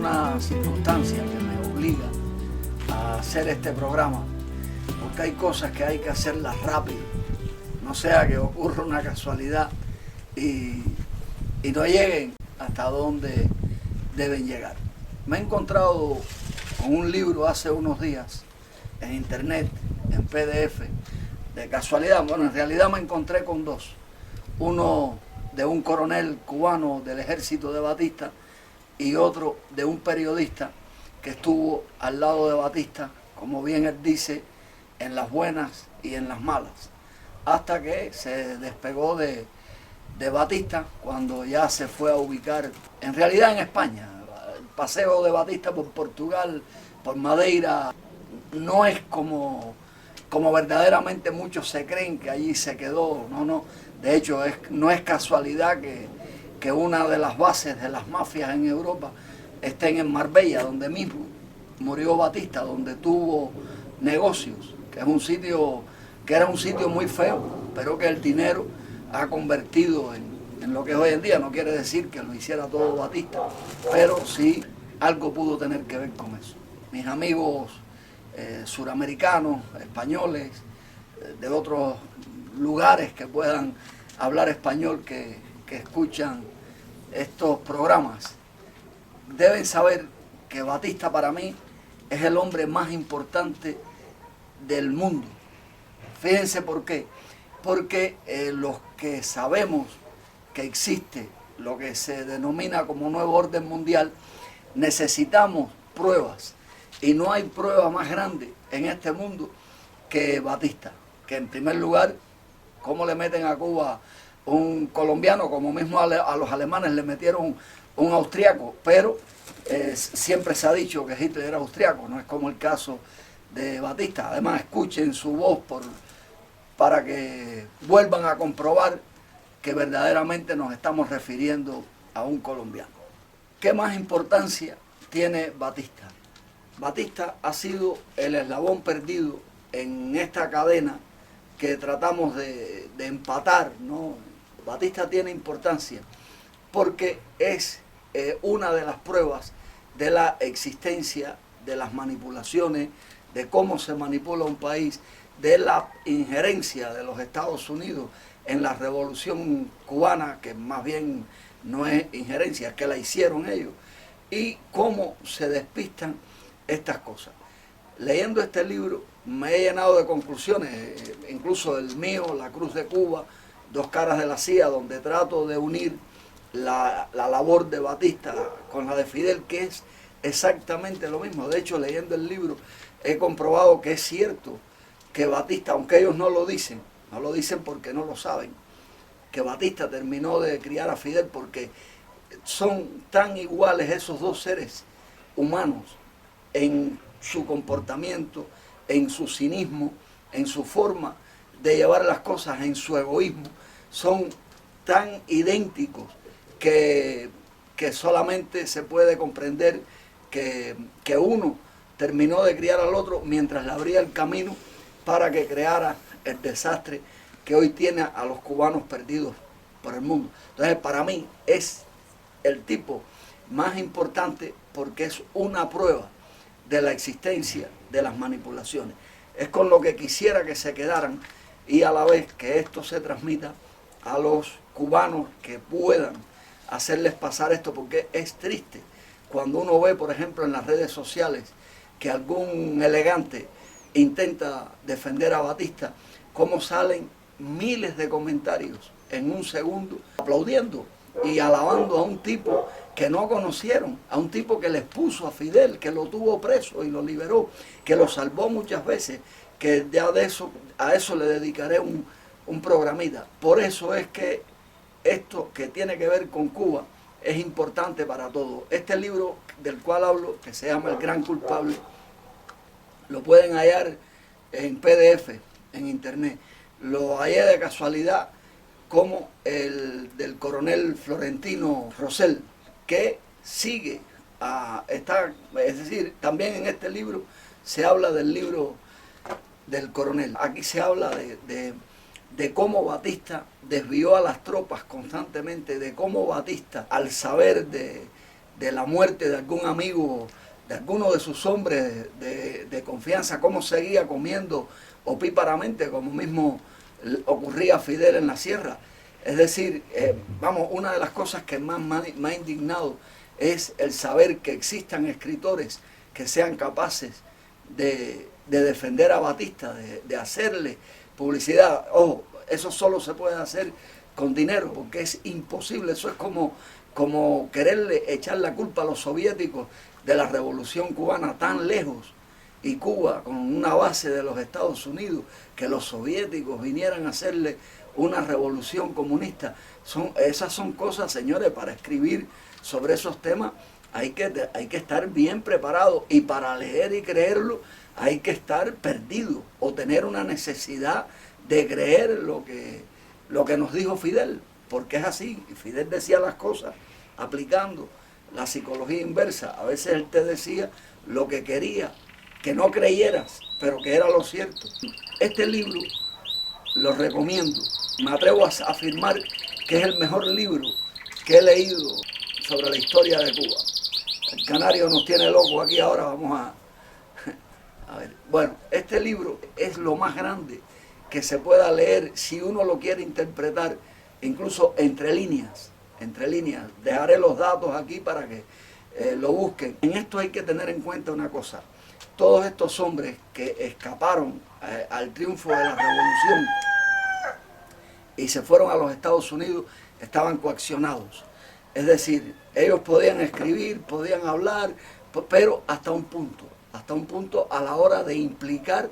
una circunstancia que me obliga a hacer este programa, porque hay cosas que hay que hacerlas rápido, no sea que ocurra una casualidad y no lleguen hasta donde deben llegar. Me he encontrado con un libro hace unos días en internet, en PDF, de casualidad. Bueno, en realidad me encontré con dos. Uno de un coronel cubano del ejército de Batista y otro de un periodista que estuvo al lado de Batista, como bien él dice, en las buenas y en las malas, hasta que se despegó de Batista cuando ya se fue a ubicar, en realidad en España. El paseo de Batista por Portugal, por Madeira, no es como verdaderamente muchos se creen, que allí se quedó. No. De hecho, no es casualidad que una de las bases de las mafias en Europa estén en Marbella, donde mismo murió Batista, donde tuvo negocios, que es un sitio que era un sitio muy feo, pero que el dinero ha convertido en lo que es hoy en día. No quiere decir que lo hiciera todo Batista, pero sí algo pudo tener que ver con eso. Mis amigos suramericanos, españoles, de otros lugares que puedan hablar español, que escuchan estos programas, deben saber que Batista para mí es el hombre más importante del mundo. Fíjense por qué. Porque los que sabemos que existe lo que se denomina como nuevo orden mundial, necesitamos pruebas. Y no hay prueba más grande en este mundo que Batista. Que en primer lugar, cómo le meten a Cuba un colombiano, como mismo a los alemanes le metieron un austriaco, pero siempre se ha dicho que Hitler era austriaco, no es como el caso de Batista. Además, escuchen su voz para que vuelvan a comprobar que verdaderamente nos estamos refiriendo a un colombiano. ¿Qué más importancia tiene Batista? Batista ha sido el eslabón perdido en esta cadena que tratamos de empatar, ¿no? Batista tiene importancia porque es una de las pruebas de la existencia de las manipulaciones, de cómo se manipula un país, de la injerencia de los Estados Unidos en la revolución cubana, que más bien no es injerencia, es que la hicieron ellos, y cómo se despistan estas cosas. Leyendo este libro me he llenado de conclusiones, incluso el mío, La Cruz de Cuba, Dos caras de la CIA, donde trato de unir la labor de Batista con la de Fidel, que es exactamente lo mismo. De hecho, leyendo el libro he comprobado que es cierto que Batista, aunque ellos no lo dicen porque no lo saben, que Batista terminó de criar a Fidel, porque son tan iguales esos dos seres humanos en su comportamiento, en su cinismo, en su forma de llevar las cosas, en su egoísmo. Son tan idénticos que solamente se puede comprender que uno terminó de criar al otro mientras le abría el camino para que creara el desastre que hoy tiene a los cubanos perdidos por el mundo. Entonces, para mí es el tipo más importante porque es una prueba de la existencia de las manipulaciones. Es con lo que quisiera que se quedaran, y a la vez que esto se transmita a los cubanos, que puedan hacerles pasar esto, porque es triste cuando uno ve, por ejemplo, en las redes sociales que algún elegante intenta defender a Batista, cómo salen miles de comentarios en un segundo aplaudiendo y alabando a un tipo que no conocieron, a un tipo que les puso a Fidel, que lo tuvo preso y lo liberó, que lo salvó muchas veces, que ya a eso le dedicaré un programita. Por eso es que esto que tiene que ver con Cuba es importante para todos. Este libro del cual hablo, que se llama El Gran Culpable, lo pueden hallar en PDF, en internet. Lo hallé de casualidad, como el del coronel Florentino Rosell, que sigue es decir, también en este libro se habla del libro del coronel. Aquí se habla de cómo Batista desvió a las tropas constantemente, de cómo Batista, al saber de de la muerte de algún amigo, de alguno de sus hombres de confianza, cómo seguía comiendo opíparamente, como mismo ocurría a Fidel en la sierra. Es decir, una de las cosas que más me ha indignado es el saber que existan escritores que sean capaces de defender a Batista, de hacerle publicidad. Ojo, eso solo se puede hacer con dinero, porque es imposible. Eso es como quererle echar la culpa a los soviéticos de la revolución cubana tan lejos, y Cuba con una base de los Estados Unidos, que los soviéticos vinieran a hacerle una revolución comunista. Esas son cosas, señores, para escribir sobre esos temas hay que estar bien preparado, y para leer y creerlo hay que estar perdido o tener una necesidad de creer lo que nos dijo Fidel, porque es así. Fidel decía las cosas aplicando la psicología inversa. A veces él te decía lo que quería que no creyeras, pero que era lo cierto. Este libro lo recomiendo. Me atrevo a afirmar que es el mejor libro que he leído sobre la historia de Cuba. El canario nos tiene locos aquí ahora, vamos a ver. Bueno, este libro es lo más grande que se pueda leer si uno lo quiere interpretar, incluso entre líneas. Dejaré los datos aquí para que lo busquen. En esto hay que tener en cuenta una cosa. Todos estos hombres que escaparon al triunfo de la revolución y se fueron a los Estados Unidos estaban coaccionados. Es decir, ellos podían escribir, podían hablar, pero hasta un punto a la hora de implicar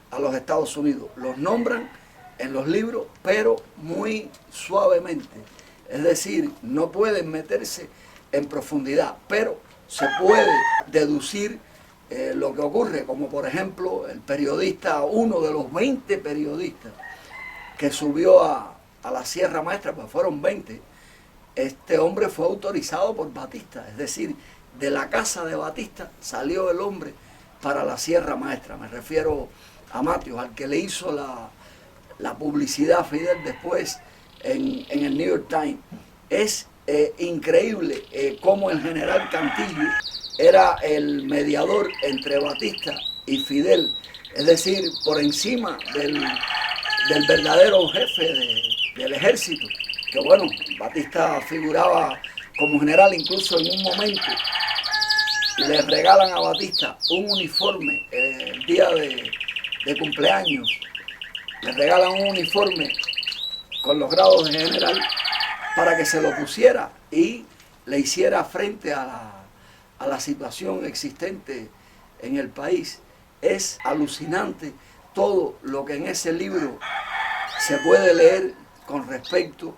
a los Estados Unidos. Los nombran en los libros, pero muy suavemente. Es decir, no pueden meterse en profundidad, pero se puede deducir lo que ocurre, como por ejemplo el periodista, uno de los 20 periodistas que subió a la Sierra Maestra, pues fueron 20, este hombre fue autorizado por Batista, es decir, de la casa de Batista salió el hombre para la Sierra Maestra. Me refiero a Matios, al que le hizo la publicidad a Fidel después en el New York Times. Es increíble cómo el general Cantillo era el mediador entre Batista y Fidel, es decir, por encima del verdadero jefe del ejército, que bueno, Batista figuraba como general. Incluso en un momento le regalan a Batista un uniforme el día de cumpleaños, le regalan un uniforme con los grados de general para que se lo pusiera y le hiciera frente a la situación existente en el país. Es alucinante todo lo que en ese libro se puede leer con respecto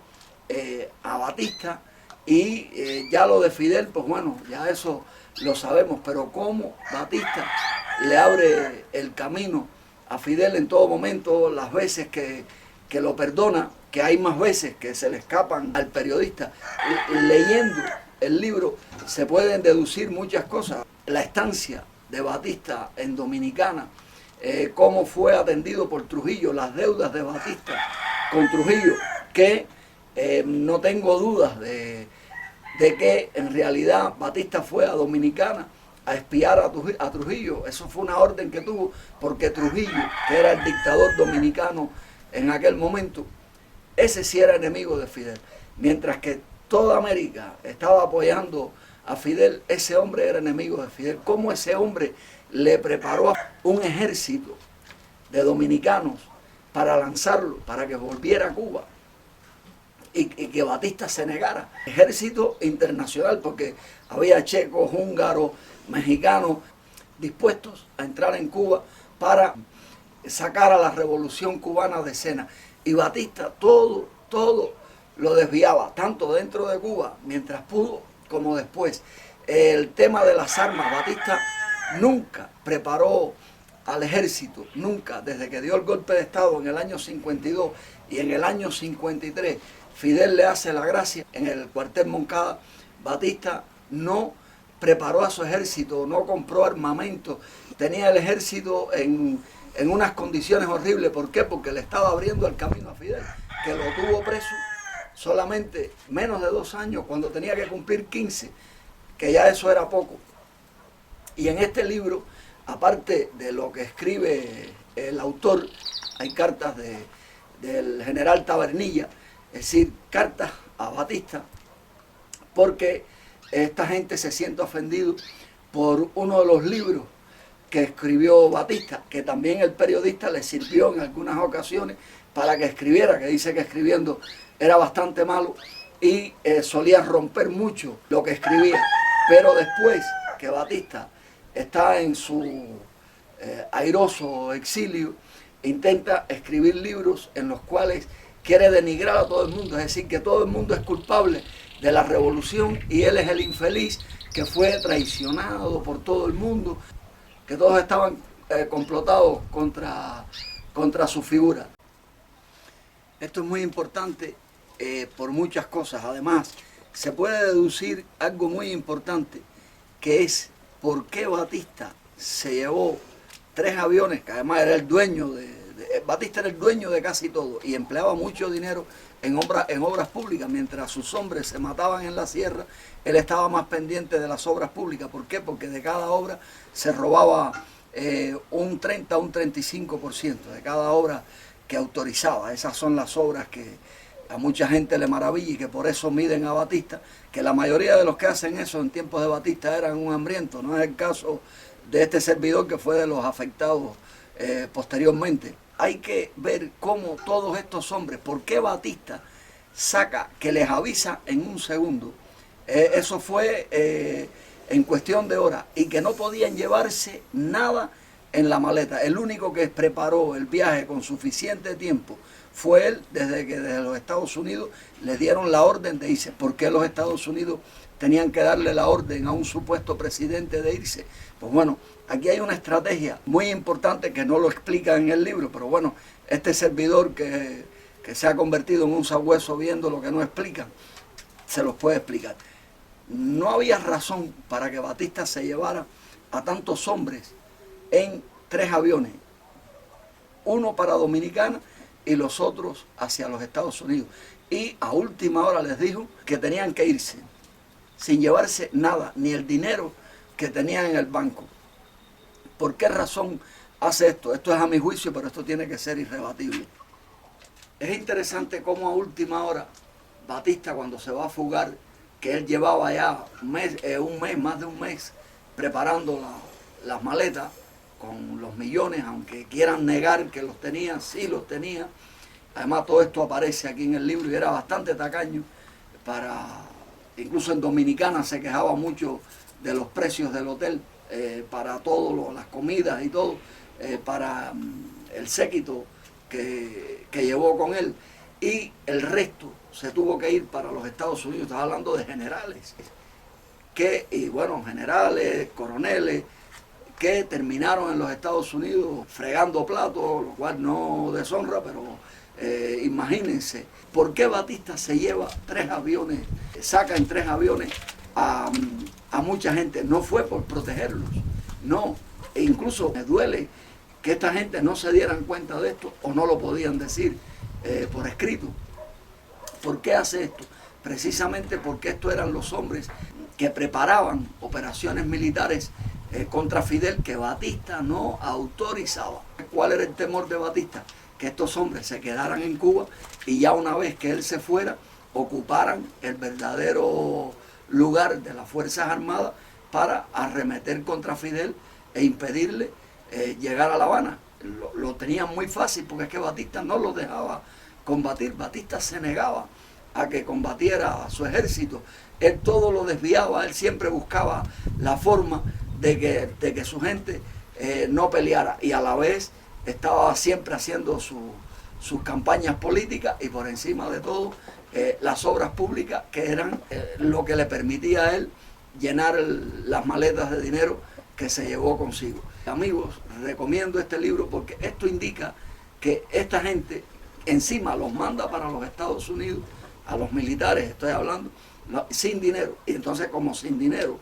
a Batista, y ya lo de Fidel, pues bueno, ya eso lo sabemos, pero cómo Batista le abre el camino a Fidel en todo momento, las veces que lo perdona, que hay más veces que se le escapan al periodista. Leyendo el libro se pueden deducir muchas cosas. La estancia de Batista en Dominicana, cómo fue atendido por Trujillo, las deudas de Batista con Trujillo, que no tengo dudas de que en realidad Batista fue a Dominicana a espiar a Trujillo. Eso fue una orden que tuvo, porque Trujillo, que era el dictador dominicano en aquel momento, ese sí era enemigo de Fidel. Mientras que toda América estaba apoyando a Fidel, ese hombre era enemigo de Fidel. ¿Cómo ese hombre le preparó un ejército de dominicanos para lanzarlo, para que volviera a Cuba? Y que Batista se negara. Ejército internacional, porque había checos, húngaros, mexicanos dispuestos a entrar en Cuba para sacar a la revolución cubana de escena. Y Batista todo lo desviaba, tanto dentro de Cuba, mientras pudo, como después. El tema de las armas, Batista nunca preparó al ejército, nunca, desde que dio el golpe de Estado en el año 52 y en el año 53, Fidel le hace la gracia en el cuartel Moncada. Batista no preparó a su ejército, no compró armamento, tenía el ejército en unas condiciones horribles. ¿Por qué? Porque le estaba abriendo el camino a Fidel, que lo tuvo preso solamente menos de 2 años, cuando tenía que cumplir 15, que ya eso era poco. Y en este libro, aparte de lo que escribe el autor, hay cartas del general Tabernilla, es decir, cartas a Batista, porque esta gente se siente ofendido por uno de los libros que escribió Batista, que también el periodista le sirvió en algunas ocasiones para que escribiera, que dice que escribiendo era bastante malo y solía romper mucho lo que escribía. Pero después que Batista está en su airoso exilio, intenta escribir libros en los cuales quiere denigrar a todo el mundo, es decir, que todo el mundo es culpable de la revolución y él es el infeliz que fue traicionado por todo el mundo, que todos estaban complotados contra su figura. Esto es muy importante por muchas cosas. Además, se puede deducir algo muy importante, que es por qué Batista se llevó 3 aviones, que además era el dueño Batista era el dueño de casi todo y empleaba mucho dinero en obras públicas. Mientras sus hombres se mataban en la sierra, él estaba más pendiente de las obras públicas. ¿Por qué? Porque de cada obra se robaba un 30 a un 35% de cada obra que autorizaba. Esas son las obras que a mucha gente le maravilla y que por eso miden a Batista, que la mayoría de los que hacen eso en tiempos de Batista eran un hambriento. No es el caso de este servidor, que fue de los afectados posteriormente. Hay que ver cómo todos estos hombres, por qué Batista saca que les avisa en un segundo. Eso fue en cuestión de horas, y que no podían llevarse nada en la maleta. El único que preparó el viaje con suficiente tiempo fue él, desde que desde los Estados Unidos le dieron la orden de irse. ¿Por qué los Estados Unidos tenían que darle la orden a un supuesto presidente de irse? Pues bueno, aquí hay una estrategia muy importante que no lo explica en el libro, pero bueno, este servidor que se ha convertido en un sabueso viendo lo que no explican, se los puede explicar. No había razón para que Batista se llevara a tantos hombres en 3 aviones, uno para Dominicana y los otros hacia los Estados Unidos. Y a última hora les dijo que tenían que irse sin llevarse nada, ni el dinero que tenían en el banco. ¿Por qué razón hace esto? Esto es a mi juicio, pero esto tiene que ser irrebatible. Es interesante cómo a última hora Batista, cuando se va a fugar, que él llevaba ya más de un mes preparando las maletas con los millones, aunque quieran negar que los tenía, sí los tenía. Además, todo esto aparece aquí en el libro y era bastante tacaño. Incluso en Dominicana se quejaba mucho de los precios del hotel, para todo, las comidas y todo, para el séquito que llevó con él. Y el resto se tuvo que ir para los Estados Unidos. Estaba hablando de generales, generales, coroneles, que terminaron en los Estados Unidos fregando platos, lo cual no deshonra, pero imagínense, ¿por qué Batista se lleva 3 aviones, saca en 3 aviones a mucha gente? No fue por protegerlos, no. E incluso me duele que esta gente no se dieran cuenta de esto o no lo podían decir por escrito. ¿Por qué hace esto? Precisamente porque estos eran los hombres que preparaban operaciones militares contra Fidel, que Batista no autorizaba. ¿Cuál era el temor de Batista? Que estos hombres se quedaran en Cuba y ya una vez que él se fuera, ocuparan el verdadero lugar de las Fuerzas Armadas para arremeter contra Fidel e impedirle llegar a La Habana. Lo tenían muy fácil, porque es que Batista no lo dejaba combatir. Batista se negaba a que combatiera a su ejército. Él todo lo desviaba, él siempre buscaba la forma de que su gente no peleara, y a la vez estaba siempre haciendo sus campañas políticas, y por encima de todo las obras públicas, que eran lo que le permitía a él llenar las maletas de dinero que se llevó consigo. Amigos, recomiendo este libro porque esto indica que esta gente encima los manda para los Estados Unidos, a los militares estoy hablando, sin dinero. Y entonces, como sin dinero,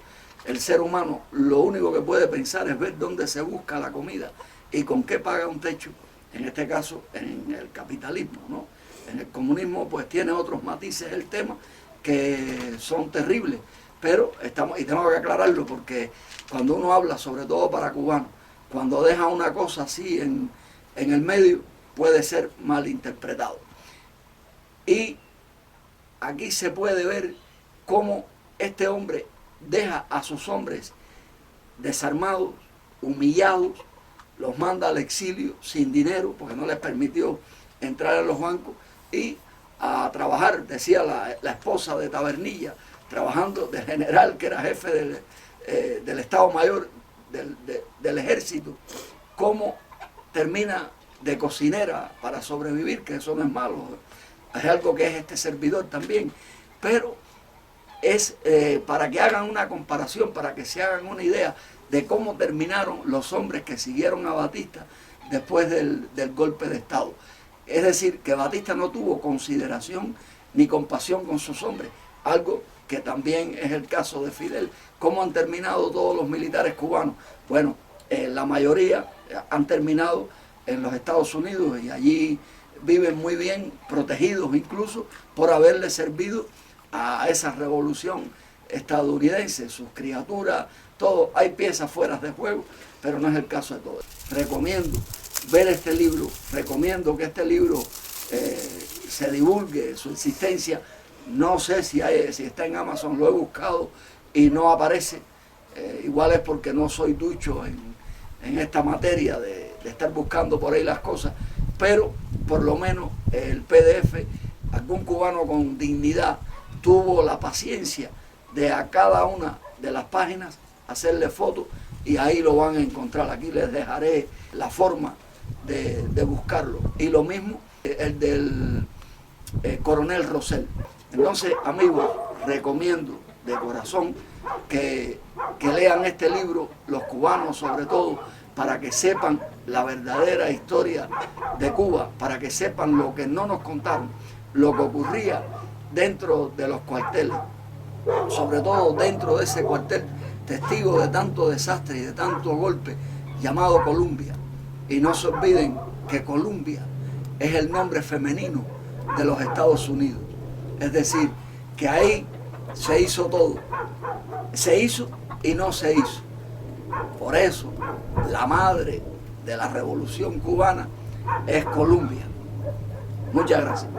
el ser humano lo único que puede pensar es ver dónde se busca la comida y con qué paga un techo, en este caso en el capitalismo, ¿no? En el comunismo pues tiene otros matices el tema que son terribles, Pero estamos, y tengo que aclararlo porque cuando uno habla, sobre todo para cubanos, cuando deja una cosa así en el medio, puede ser malinterpretado. Y aquí se puede ver cómo este hombre deja a sus hombres desarmados, humillados, los manda al exilio sin dinero porque no les permitió entrar a los bancos y a trabajar, decía la esposa de Tabernilla, trabajando de general que era jefe del Estado Mayor del Ejército, cómo termina de cocinera para sobrevivir, que eso no es malo, es algo que es este servidor también, pero es para que hagan una comparación, para que se hagan una idea de cómo terminaron los hombres que siguieron a Batista después del golpe de Estado. Es decir, que Batista no tuvo consideración ni compasión con sus hombres, algo que también es el caso de Fidel. ¿Cómo han terminado todos los militares cubanos? Bueno, la mayoría han terminado en los Estados Unidos y allí viven muy bien, protegidos incluso por haberle servido a esa revolución estadounidense, sus criaturas, todo. Hay piezas fuera de juego, pero no es el caso de todos. Recomiendo ver este libro, recomiendo que este libro se divulgue, su existencia. No sé si está en Amazon, lo he buscado y no aparece. Igual es porque no soy ducho en esta materia de estar buscando por ahí las cosas, pero por lo menos el PDF, algún cubano con dignidad tuvo la paciencia de a cada una de las páginas hacerle fotos y ahí lo van a encontrar. Aquí les dejaré la forma de buscarlo. Y lo mismo el del coronel Rosell. Entonces, amigos, recomiendo de corazón que lean este libro, los cubanos sobre todo, para que sepan la verdadera historia de Cuba, para que sepan lo que no nos contaron, lo que ocurría dentro de los cuarteles, sobre todo dentro de ese cuartel, testigo de tanto desastre y de tanto golpe, llamado Columbia. Y no se olviden que Columbia es el nombre femenino de los Estados Unidos. Es decir, que ahí se hizo todo. Se hizo y no se hizo. Por eso, la madre de la revolución cubana es Columbia. Muchas gracias.